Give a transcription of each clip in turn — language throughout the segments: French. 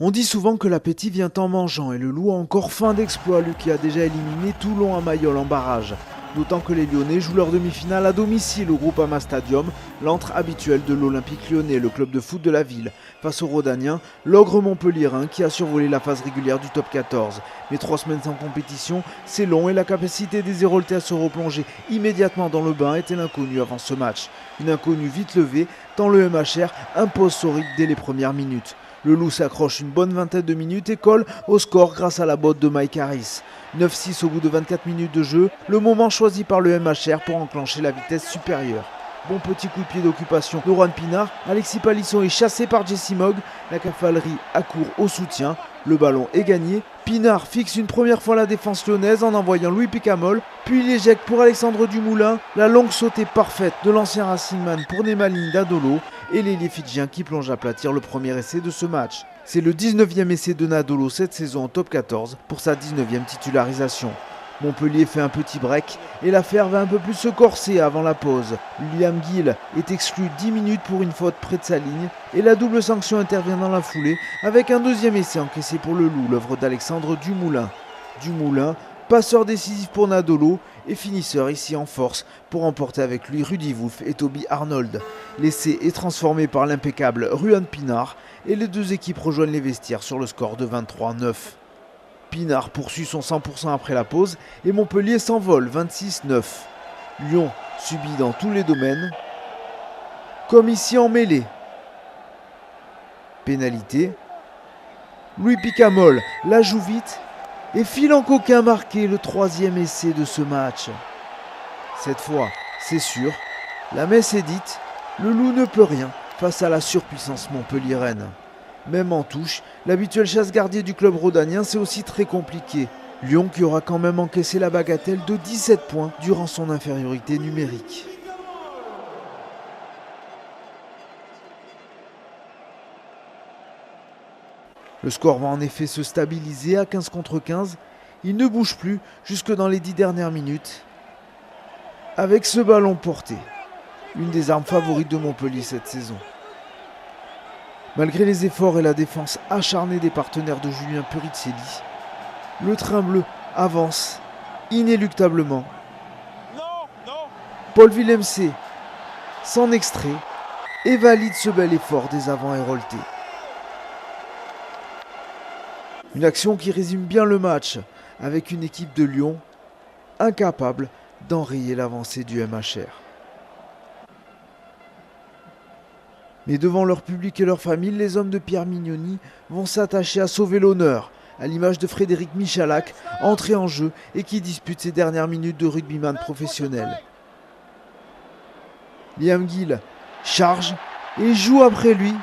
On dit souvent que l'appétit vient en mangeant et le Loup a encore faim d'exploit, lui qui a déjà éliminé Toulon à Mayol en barrage. D'autant que les Lyonnais jouent leur demi-finale à domicile au Groupama Stadium, l'antre habituel de l'Olympique Lyonnais, le club de foot de la ville, face aux Rhodaniens, l'ogre montpelliérain qui a survolé la phase régulière du top 14. Mais 3 semaines sans compétition, c'est long et la capacité des Héroltais à se replonger immédiatement dans le bain était l'inconnu avant ce match. Une inconnue vite levée, tant le MHR impose son rythme dès les premières minutes. Le Loup s'accroche une bonne vingtaine de minutes et colle au score grâce à la botte de Mike Harris. 9-6 au bout de 24 minutes de jeu, le moment choisi par le MHR pour enclencher la vitesse supérieure. Bon petit coup de pied d'occupation de Juan Pinard, Alexis Palisson est chassé par Jesse Mogg, la cavalerie accourt au soutien, le ballon est gagné, Pinard fixe une première fois la défense lyonnaise en envoyant Louis Picamol, puis il éjecte pour Alexandre Dumoulin, la longue sautée parfaite de l'ancien Racingman pour Nemaline Nadolo et l'ailier fidjien qui plonge à aplatir le premier essai de ce match. C'est le 19e essai de Nadolo cette saison en top 14 pour sa 19e titularisation. Montpellier fait un petit break et l'affaire va un peu plus se corser avant la pause. Liam Gill est exclu 10 minutes pour une faute près de sa ligne et la double sanction intervient dans la foulée avec un deuxième essai encaissé pour le Loup, l'œuvre d'Alexandre Dumoulin. Dumoulin, passeur décisif pour Nadolo et finisseur ici en force pour emporter avec lui Rudy Wolf et Toby Arnold. L'essai est transformé par l'impeccable Juan Pinard et les deux équipes rejoignent les vestiaires sur le score de 23-9. Pinard poursuit son 100% après la pause et Montpellier s'envole 26-9. Lyon subit dans tous les domaines, comme ici en mêlée. Pénalité. Louis Picamol la joue vite et file en coquin marqué le 3e essai de ce match. Cette fois, c'est sûr, la messe est dite, le Loup ne peut rien face à la surpuissance montpelliéraine. Même en touche, l'habituel chasse-gardien du club rhodanien, c'est aussi très compliqué. Lyon qui aura quand même encaissé la bagatelle de 17 points durant son infériorité numérique. Le score va en effet se stabiliser à 15 contre 15. Il ne bouge plus jusque dans les 10 dernières minutes. Avec ce ballon porté, une des armes favorites de Montpellier cette saison. Malgré les efforts et la défense acharnée des partenaires de Julien Puricelli, le train bleu avance inéluctablement. Paul Villemc s'en extrait et valide ce bel effort des avants héroltais. Une action qui résume bien le match, avec une équipe de Lyon incapable d'enrayer l'avancée du MHR. Mais devant leur public et leur famille, les hommes de Pierre Mignoni vont s'attacher à sauver l'honneur, à l'image de Frédéric Michalak, entré en jeu et qui dispute ses dernières minutes de rugbyman professionnel. Liam Gill charge et joue après lui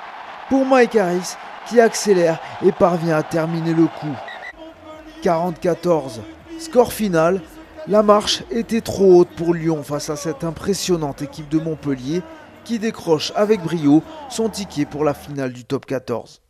pour Mike Harris qui accélère et parvient à terminer le coup. 44, score final, la marche était trop haute pour Lyon face à cette impressionnante équipe de Montpellier qui décroche avec brio son ticket pour la finale du top 14.